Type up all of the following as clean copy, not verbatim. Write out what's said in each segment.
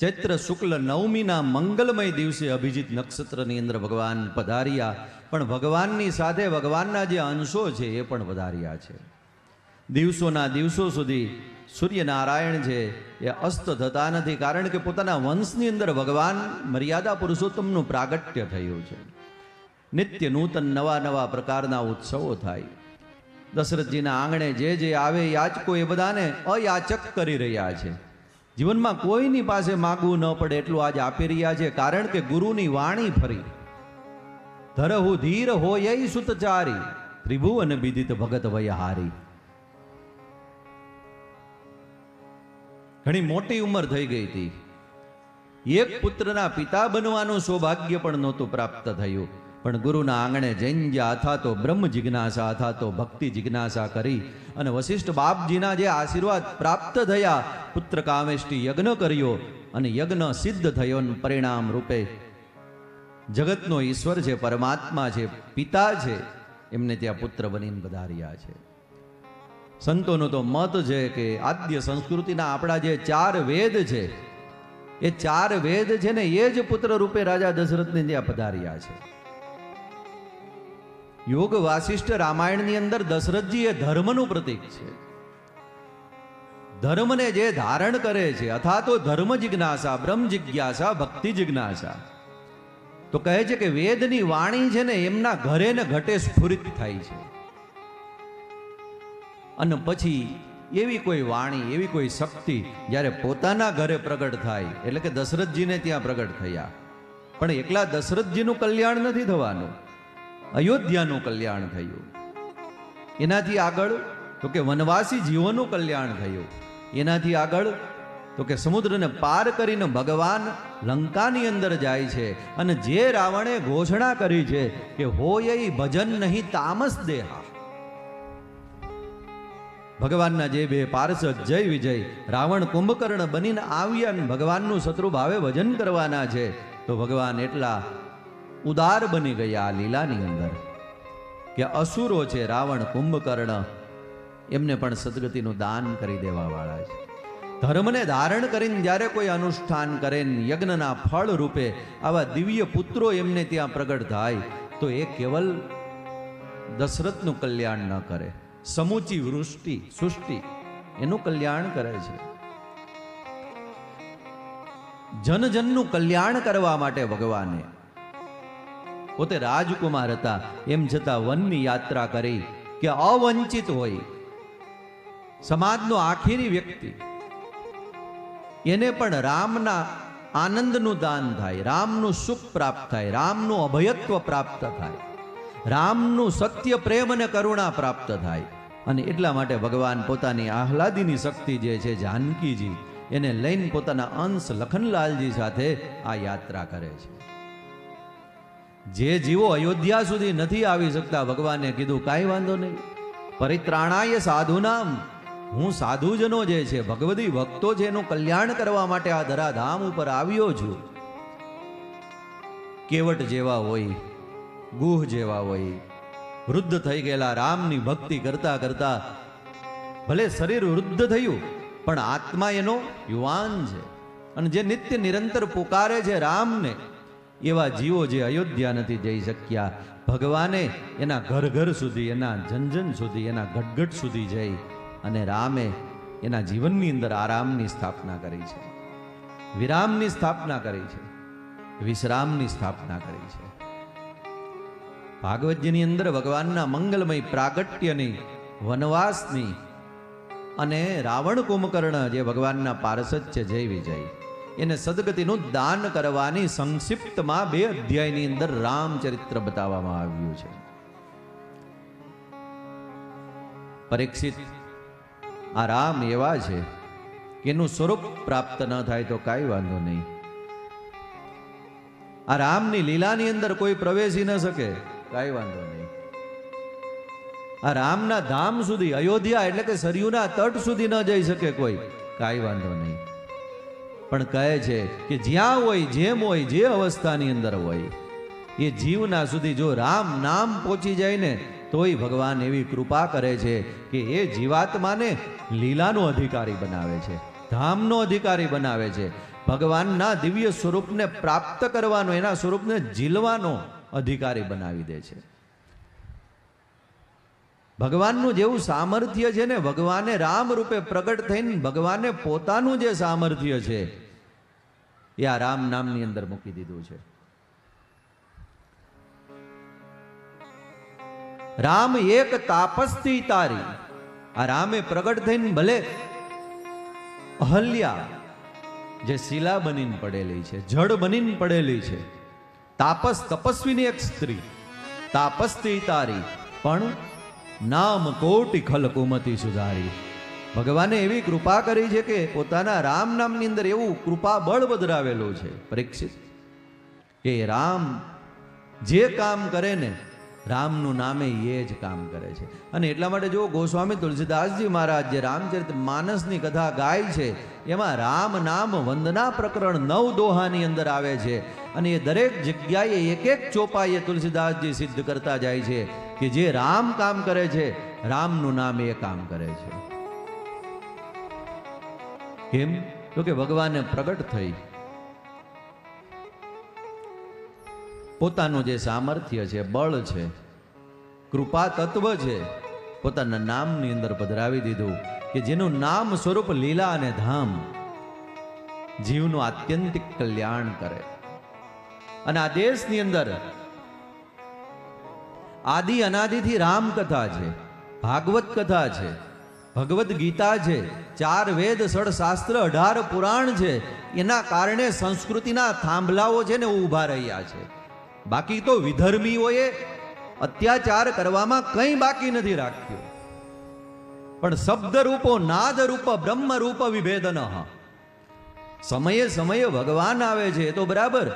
ચૈત્ર શુક્લ નવમીના મંગલમય દિવસે અભિજીત નક્ષત્રની અંદર ભગવાન પધાર્યા. પણ ભગવાનની સાથે ભગવાનના જે અંશો છે એ પણ પધાર્યા છે. દિવસોના દિવસો સુધી સૂર્યનારાયણ છે એ અસ્ત થતા નથી, કારણ કે પોતાના વંશની અંદર ભગવાન મર્યાદા પુરુષોત્તમનું પ્રાગટ્ય થયું છે. નિત્ય નૂતન નવા નવા પ્રકારના ઉત્સવો થાય. દશરથજીના આંગણે જે આવે યાચકો એ બધાને અયાચક કરી રહ્યા છે. જીવનમાં કોઈની પાસે માગવું ન પડે એટલું આજ આપી રહ્યા છે, કારણ કે ગુરુની વાણી ફરી. ધરહુ ધીર હોય સુતચારી, ત્રિભુવન વિદિત ભગત વયહારી. ઘણી મોટી ઉંમર થઈ ગઈ હતી. એક પુત્રના પિતા બનવાનું સૌભાગ્ય પણ નહોતું પ્રાપ્ત થયું. પણ ગુરુના આંગણે જૈન અથવા તો બ્રહ્મ જિજ્ઞાસા અથવા તો ભક્તિ જિજ્ઞાસા કરી અને વશિષ્ઠ બાપજીના જે આશીર્વાદ પ્રાપ્ત થયા, પુત્ર કામેષ્ટી યજ્ઞ કર્યો અને યજ્ઞ સિદ્ધ થયો. પરિણામ રૂપે જગતનો ઈશ્વર છે, પરમાત્મા છે, પિતા છે, એમને ત્યાં પુત્ર બનીને પધાર્યા છે. સંતોનો તો મત છે કે આદ્ય સંસ્કૃતિના આપણા જે 4 વેદ છે એ 4 વેદ છે ને એ જ પુત્ર રૂપે રાજા દશરથને ત્યાં પધાર્યા છે. યોગ વાસિષ્ઠ રામાયણની અંદર દશરથજી એ ધર્મનું પ્રતીક છે. ધર્મને જે ધારણ કરે છે, અથવા તો ધર્મ જિજ્ઞાસા, બ્રહ્મ જિજ્ઞાસા, ભક્તિ જિજ્ઞાસા, તો કહે છે કે વેદની વાણી છે ને એમના ઘરે ને ઘટે સ્ફુરિત થાય છે. અને પછી એવી કોઈ વાણી, એવી કોઈ શક્તિ જ્યારે પોતાના ઘરે પ્રગટ થાય, એટલે કે દશરથજીને ત્યાં પ્રગટ થયા. પણ એકલા દશરથજીનું કલ્યાણ નથી થવાનું, અયોધ્યાનું કલ્યાણ થયું. એનાથી આગળ તો કે વનવાસી જીવોનું કલ્યાણ થયું. એનાથી આગળ તો કે સમુદ્રને પાર કરીને ભગવાન લંકાની અંદર જાય છે. અને જે રાવણે ઘોષણા કરી છે કે હોય ભજન નહીં તામસ દેહા, ભગવાનના જે 2 પાર્ષદ જય વિજય રાવણ કુંભકર્ણ બનીને આવ્યા અને ભગવાનનું શત્રુ ભાવે ભજન કરવાના છે, તો ભગવાન એટલા ઉદાર બની ગયા આ લીલાની અંદર કે અસુરો છે રાવણ કુંભકર્ણ, એમને પણ સદગતિનું દાન કરી દેવા વાળા છે. ધર્મને ધારણ કરીને જ્યારે કોઈ અનુષ્ઠાન કરે, યજ્ઞના ફળ રૂપે આવા દિવ્ય પુત્રો એમને ત્યાં પ્રગટ થાય, તો એ કેવલ દશરથનું કલ્યાણ ન કરે, સમૂચી વૃષ્ટિ સૃષ્ટિ એનું કલ્યાણ કરે છે. જનજનનું કલ્યાણ કરવા માટે ભગવાને પોતે રાજકુમાર હતા, એમ છતાં વનની યાત્રા કરી કે અવંચિત હોય, સમાજનો આખરી વ્યક્તિ, એને પણ રામના આનંદનું દાન થાય, રામનું સુખ પ્રાપ્ત થાય, રામનું અભયત્વ પ્રાપ્ત થાય, રામનું સત્ય પ્રેમ અને કરુણા પ્રાપ્ત થાય. અને એટલા માટે ભગવાન પોતાની આહલાદીની શક્તિ જે છે જાનકીજી, એને લઈને પોતાના અંશ લખનલાલજી સાથે આ યાત્રા કરે છે. જે જીવો અયોધ્યા સુધી નથી આવી શકતા, ભગવાને કીધું કાંઈ વાંધો નહીં, પરિત્રાણાય સાધુનામ, હું સાધુજનો જે છે, ભગવદી ભક્તો છે, એનું કલ્યાણ કરવા માટે આ ધરાધામ ઉપર આવ્યો છું. કેવટ જેવા હોય, ગુહ જેવા હોય, વૃદ્ધ થઈ ગયેલા રામની ભક્તિ કરતા કરતા ભલે શરીર વૃદ્ધ થયું પણ આત્મા એનો યુવાન છે, અને જે નિત્ય નિરંતર પુકારે છે રામને, એવા જીવો જે અયોધ્યા નથી જઈ શક્યા, ભગવાને એના ઘર ઘર સુધી, એના જન સુધી, એના ગટગટ સુધી જઈ અને રામે એના જીવનની અંદર આરામની સ્થાપના કરી છે, વિરામની સ્થાપના કરી છે, વિશ્રામની સ્થાપના કરી છે. ભાગવતજીની અંદર ભગવાનના મંગલમય પ્રાગટ્યની, વનવાસની અને રાવણ કુંભકર્ણ જે ભગવાનના પાર્ષદ છે જય વિજય, એને સદગતિનું દાન કરવાની સંક્ષિપ્તમાં 2 અધ્યાયની અંદર રામચરિત્ર બતાવવામાં આવ્યું છે. પરીક્ષિત, આ રામ એવા છે કે એનું સ્વરૂપ પ્રાપ્ત ન થાય તો કાંઈ વાંધો નહીં. આ રામની લીલાની અંદર કોઈ પ્રવેશી ન શકે, કાંઈ વાંધો નહીં. આ રામના ધામ સુધી, અયોધ્યા એટલે કે સરયુના તટ સુધી ન જઈ શકે કોઈ, કાંઈ વાંધો નહીં. પણ કહે છે કે જ્યાં હોય, જેમ હોય, જે અવસ્થાની અંદર હોય, એ જીવના સુધી જો રામ નામ પહોંચી જાય ને, તોય ભગવાન એવી કૃપા કરે છે કે એ જીવાત્માને લીલાનો અધિકારી બનાવે છે, ધામનો અધિકારી બનાવે છે. ભગવાનના દિવ્ય સ્વરૂપને પ્રાપ્ત કરવાનો, એના સ્વરૂપને ઝીલવાનો અધિકારી બનાવી દે છે. ભગવાનનું જેવું સામર્થ્ય છે ને, ભગવાને રામ રૂપે પ્રગટ થઈને ભગવાને પોતાનું જે સામર્થ્ય છે એ આ રામ નામની અંદર મૂકી દીધું છે. રામ એક તાપસથી તારી, આ રામે પ્રગટ થઈને ભલે અહલ્યા જે શિલા બનીને પડેલી છે, જડ બનીને પડેલી છે, તાપસ તપસ્વીની એક સ્ત્રી, તાપસથી તારી પણ નામ કોટી ખલ કુમતી સુધારી. ભગવાને એવી કૃપા કરી છે કે પોતાના રામ નામની અંદર એવું કૃપા બળ વધરાવેલું છે પરીક્ષિત, કે રામ જે કામ કરે ને રામનું નામે એ જ કામ કરે છે. અને એટલા માટે જો ગોસ્વામી તુલસીદાસજી મહારાજ જે રામચરિત માનસની કથા ગાય છે એમાં રામ નામ વંદના પ્રકરણ 9 દોહાની અંદર આવે છે. અને એ દરેક જગ્યાએ એક એક ચોપાઈએ તુલસીદાસજી સિદ્ધ કરતા જાય છે કે જે રામ કામ કરે છે રામનું નામ એ કામ કરે છે. કેમ? તો કે ભગવાને પ્રગટ થઈ પોતાનું જે સામર્થ્ય છે, બળ છે, કૃપા તત્વ છે, પોતાના નામની અંદર પધરાવી દીધું કે જેનું નામ સ્વરૂપ લીલા અને ધામ જીવનું આત્યંતિક કલ્યાણ કરે. અને આ દેશની અંદર આદિ અનાદિથી રામ કથા છે, ભાગવત કથા છે, ભગવદ્ ગીતા છે, 4 વેદ 6 શાસ્ત્ર 18 પુરાણ છે. એના કારણે સંસ્કૃતિના થાંભલાઓ છે ને ઊભા રહ્યા છે. બાકી તો વિધર્મીઓએ અત્યાચાર કરવામાં કંઈ બાકી નથી રાખ્યું. પણ શબ્દ રૂપો નાદ રૂપ બ્રહ્મ રૂપ વિભેદન, સમયે સમયે ભગવાન આવે છે એ તો બરાબર,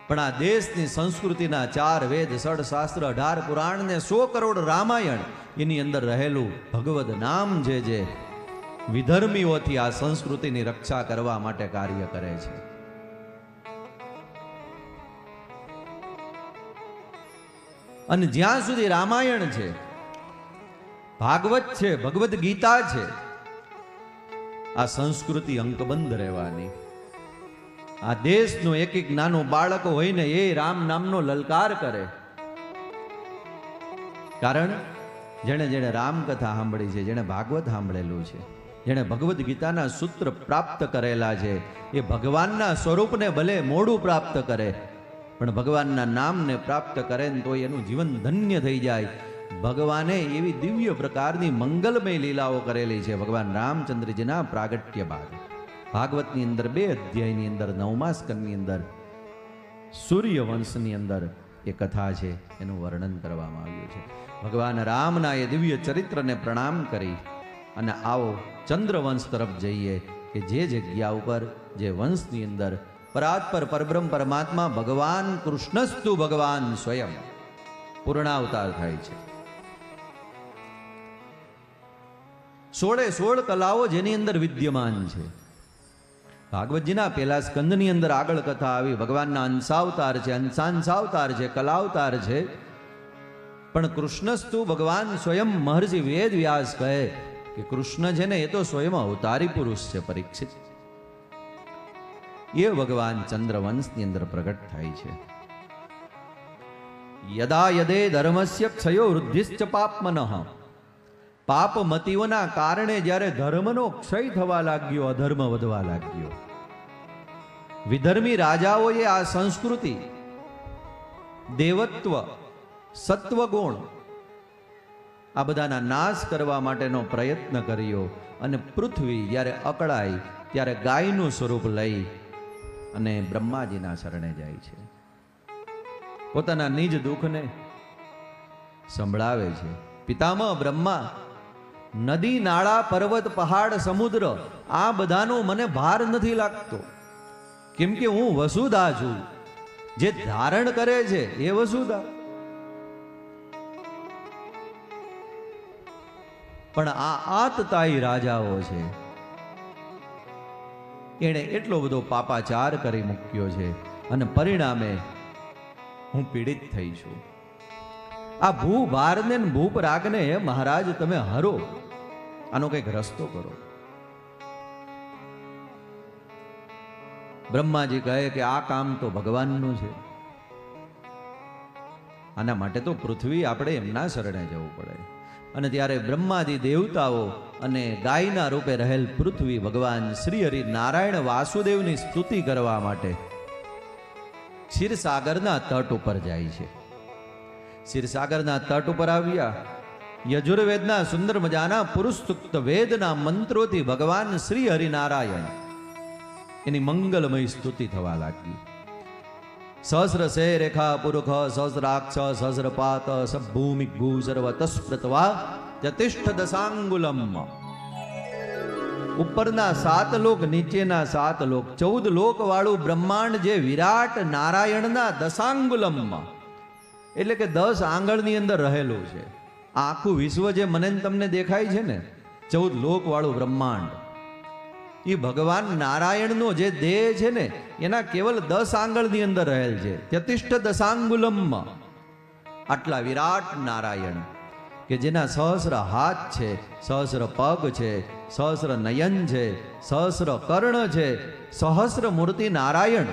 પણ આ દેશની સંસ્કૃતિના 4 વેદ 6 શાસ્ત્ર 18 પુરાણ ને 100 કરોડ રામાયણ એની અંદર રહેલું ભગવદ નામ જે વિધર્મીઓથી આ સંસ્કૃતિની રક્ષા કરવા માટે કાર્ય કરે છે. અને જ્યાં સુધી રામાયણ છે, ભાગવત છે, ભગવદ્ ગીતા છે, આ સંસ્કૃતિ અંકબંધ રહેવાની. આ દેશનું એક એક નાનું બાળક હોય ને એ રામ નામનો લલકાર કરે. કારણ જેણે જેણે રામકથા સાંભળી છે, જેણે ભાગવત સાંભળેલું છે, જેણે ભગવદ્ ગીતાના સૂત્ર પ્રાપ્ત કરેલા છે, એ ભગવાનના સ્વરૂપને ભલે મોડું પ્રાપ્ત કરે પણ ભગવાનના નામને પ્રાપ્ત કરે ને તો એનું જીવન ધન્ય થઈ જાય. ભગવાને એવી દિવ્ય પ્રકારની મંગલમય લીલાઓ કરેલી છે. ભગવાન રામચંદ્રજીના પ્રાગટ્ય બાદ ભાગવતની અંદર 2 અધ્યાયની અંદર 9મા સ્કંદની અંદર સૂર્યવંશની અંદર એ કથા છે એનું વર્ણન કરવામાં આવ્યું છે. ભગવાન રામના એ દિવ્ય ચરિત્રને પ્રણામ કરી અને આવો ચંદ્રવંશ તરફ જઈએ કે જે જગ્યા ઉપર જે વંશની અંદર પરાત્પર પરબ્રહ્મ પરમાત્મા ભગવાન કૃષ્ણસ્તુ ભગવાન સ્વયં પૂર્ણાવતાર થાય છે. 16 કલાઓ જેની અંદર વિદ્યમાન છે. ભાગવતજીના પહેલા સ્કંદની અંદર આગળ કથા આવી ભગવાનના અંશાવતાર છે, અંશાંશાવતાર છે, કલાવતાર છે. પણ કૃષ્ણસ્તુ ભગવાન સ્વયં મહર્ષિ વેદ વ્યાસ કહે કે કૃષ્ણ છે ને એ તો સ્વયં અવતારી પુરુષ છે પરીક્ષિત. એ ભગવાન ચંદ્રવંશની અંદર પ્રગટ થાય છે. યદા યદે ધર્મસ્ય ક્ષયો વૃદ્ધિશ્ચ પાપમનઃ, પાપમતીઓના કારણે જ્યારે ધર્મનો ક્ષય થવા લાગ્યો, અધર્મ વધવા લાગ્યો, વિધર્મી રાજાઓએ આ સંસ્કૃતિ, દેવત્વ, સત્વગુણ આ બધાના નાશ કરવા માટેનો પ્રયત્ન કર્યો. અને પૃથ્વી જ્યારે અકળાય ત્યારે ગાયનું સ્વરૂપ લઈ અને બ્રહ્માજીના શરણે જાય છે. પોતાના નિજ દુઃખને સંભળાવે છે. પિતામહ બ્રહ્મા, નદી નાળા પર્વત પહાડ સમુદ્ર આ બધાનો મને ભાર નથી લાગતો, કેમ કે હું વસુધા છું. જે ધારણ કરે છે એ વસુધા. પણ આ આતતાઈ રાજાઓ છે, એણે એટલો બધો પાપાચાર કરી મૂક્યો છે અને પરિણામે હું પીડિત થઈ છું. આ ભૂભારને ભૂપ રાગને મહારાજ તમે હરો, આનો કંઈક રસ્તો કરો. બ્રહ્માજી કહે કે આ કામ તો ભગવાનનું છે, આના માટે તો પૃથ્વી આપણે એમના શરણે જવું પડે. અને ત્યારે બ્રહ્માદિ દેવતાઓ અને ગાયના રૂપે રહેલ પૃથ્વી ભગવાન શ્રી હરિ નારાયણ વાસુદેવની સ્તુતિ કરવા માટે ક્ષીરસાગરના તટ ઉપર જાય છે. ક્ષીરસાગરના તટ ઉપર આવ્યા, યજુર્વેદના સુંદર મજાના પુરુષસૂક્ત વેદના મંત્રોથી ભગવાન શ્રી હરિનારાયણ એની મંગલમય સ્તુતિ થવા લાગી. સહસ્ર સે રેખા પુરુખ સહસ્રાક્ષ સહસ્રપાત સભૂમિ ભૂ સર્વ તસ્પ્રતવા જતિષ્ઠ દશાંગુલમ. ઉપરના 7 લોક, નીચેના 7 લોક, 14 લોક વાળું બ્રહ્માંડ જે વિરાટ નારાયણના દશાંગુલમમાં એટલે કે 10 આંગળની અંદર રહેલું છે. આખું વિશ્વ જે મને તમને દેખાય છે ને, 14 લોક વાળું બ્રહ્માંડ, એ ભગવાન નારાયણનો જે દેહ છે ને એના કેવલ 10 આંગળની અંદર રહેલ છે. ત્યતિષ્ઠ દશાંગુલમમાં આટલા વિરાટ નારાયણ કે જેના સહસ્ર હાથ છે, સહસ્ર પગ છે, સહસ્ર નયન છે, સહસ્ર કર્ણ છે, સહસ્ર મૂર્તિ નારાયણ.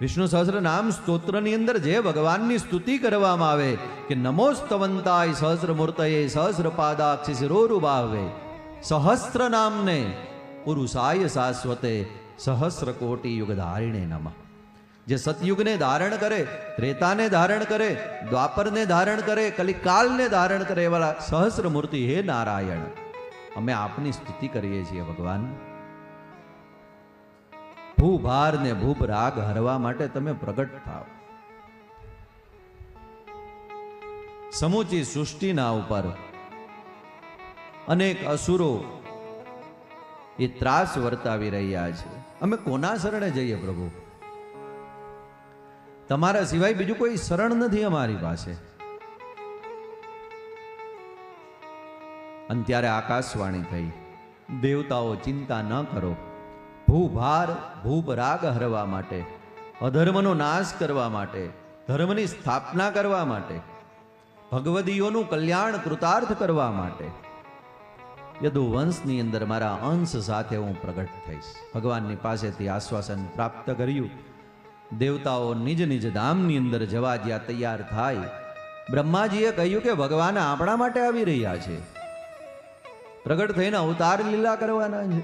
વિષ્ણુ સહસ્ર નામ સ્તોત્રની અંદર જે ભગવાનની સ્તુતિ કરવામાં આવે કે નમોસ્તવંતાય સહસ્ર મૂર્તયે સહસ્ર પાદાક્ષિ શિરોરુબાહવે સહસ્ર નામને પુરુષાય શાશ્વતે સહસ્ર કોટી યુગ ધારિણે નમઃ. જે સતયુગને ધારણ કરે, ત્રેતાને ધારણ કરે, દ્વાપરને ધારણ કરે, કલિકાલને ધારણ કરે એવા સહસ્ર મૂર્તિ હે નારાયણ, અમે આપની સ્તુતિ કરીએ છીએ ભગવાન. ભૂભાર ને ભૂપ રાગ હરવા માટે તમે પ્રગટ થાવ. સમૂચી સૃષ્ટિના ઉપર અનેક અસુરો એ ત્રાસ વર્તાવી રહ્યા છે. અમે કોના શરણે જઈએ પ્રભુ? તમારા સિવાય બીજું કોઈ શરણ નથી અમારી પાસે. અને ત્યારે આકાશવાણી થઈ, દેવતાઓ ચિંતા ન કરો, ભૂભાર ભૂપ રાગ હરવા માટે, અધર્મનો નાશ કરવા માટે, ધર્મની સ્થાપના કરવા માટે, ભગવદીઓનું કલ્યાણ કૃતાર્થ કરવા માટે યદુવંશની અંદર મારા અંશ સાથે હું પ્રગટ થઈશ. ભગવાનની પાસેથી આશ્વાસન પ્રાપ્ત કર્યું. દેવતાઓ નિજ નિજ ધામની અંદર જવા જ્યાં તૈયાર થાય, બ્રહ્માજીએ કહ્યું કે ભગવાન આપણા માટે આવી રહ્યા છે, પ્રગટ થઈને અવતાર લીલા કરવાના છે.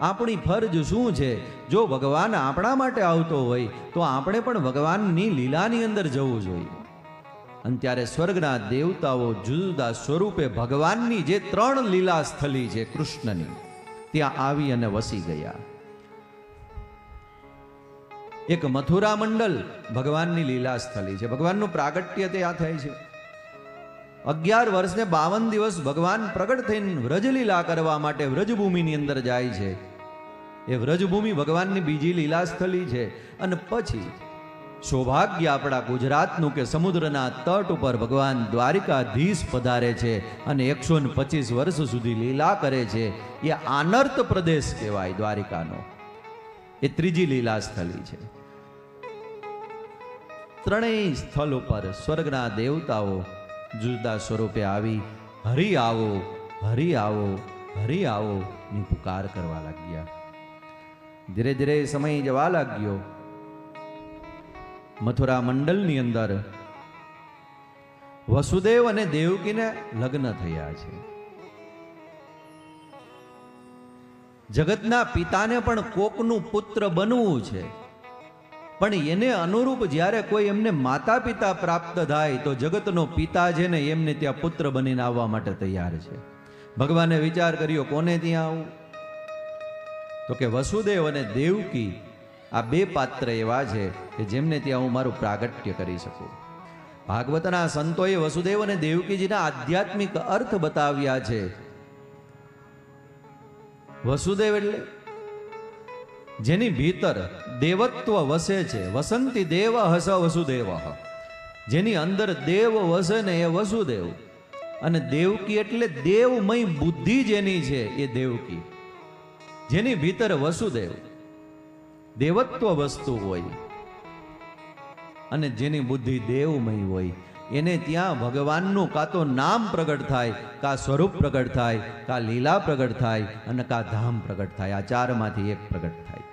આપણી ફરજ શું છે? જો ભગવાન આપણા માટે આવતો હોય તો આપણે પણ ભગવાનની લીલાની અંદર જવું જોઈએ. અને ત્યારે સ્વર્ગના દેવતાઓ જુદા સ્વરૂપે ભગવાનની જે 3 લીલા સ્થલી છે કૃષ્ણની, ત્યાં આવી અને વસી ગયા. એક મથુરા મંડલ ભગવાનની લીલા સ્થલી છે, ભગવાનનું પ્રાગટ્ય ત્યાં થાય છે. 11 વર્ષ ને 52 દિવસ ભગવાન પ્રગટ થઈને વ્રજલીલા કરવા માટે વ્રજભૂમિની અંદર જાય છે. એ વ્રજભૂમિ ભગવાનની બીજી લીલા સ્થલી છે. અને પછી સૌભાગ્ય આપણા ગુજરાતનું કે સમુદ્રના તટ ઉપર ભગવાન દ્વારિકાધીશ પધારે છે અને 125 વર્ષ સુધી લીલા કરે છે. એ આનર્ત પ્રદેશ કહેવાય દ્વારિકાનો. એ ત્રીજી લીલા સ્થલી છે. 3 સ્થળ ઉપર સ્વર્ગના દેવતાઓ જુદા સ્વરૂપે આવી હરિ આવો, હરિ આવો, હરિ આવો ની પુકાર કરવા લાગ્યા. ધીરે ધીરે સમય જવા લાગ્યો. મથુરા મંડળની અંદર વસુદેવ અને દેવકીને લગ્ન થયા છે. જગતના પિતાને પણ કોકનું પુત્ર બનવું છે, પણ એને અનુરૂપ જ્યારે કોઈ એમને માતા પિતા પ્રાપ્ત થાય તો જગતનો પિતા છે ને એમને ત્યાં પુત્ર બનીને આવવા માટે તૈયાર છે. ભગવાને વિચાર કર્યો કોને ત્યાં આવું? તો કે વસુદેવ અને દેવકી આ 2 પાત્ર એવા છે કે જેમને ત્યાં હું મારું પ્રાગટ્ય કરી શકું. ભાગવતના સંતોએ વસુદેવ અને દેવકીજીના આધ્યાત્મિક અર્થ બતાવ્યા છે. વસુદેવ એટલે જેની ભીતર દેવત્વ વસે છે, વસંતી દેવ હસ વસુદેવ, જેની અંદર દેવ વસે ને એ વસુદેવ. અને દેવકી એટલે દેવમય બુદ્ધિ જેની છે એ દેવકી, જેની ભીતર વસુદેવ દેવત્વ વસ્તુ હોય અને જેની બુદ્ધિ દેવમય હોય એને ત્યાં ભગવાનનું કાં તો નામ પ્રગટ થાય, કાં સ્વરૂપ પ્રગટ થાય, કાં લીલા પ્રગટ થાય અને કાં ધામ પ્રગટ થાય. આ 4માંથી એક પ્રગટ થાય.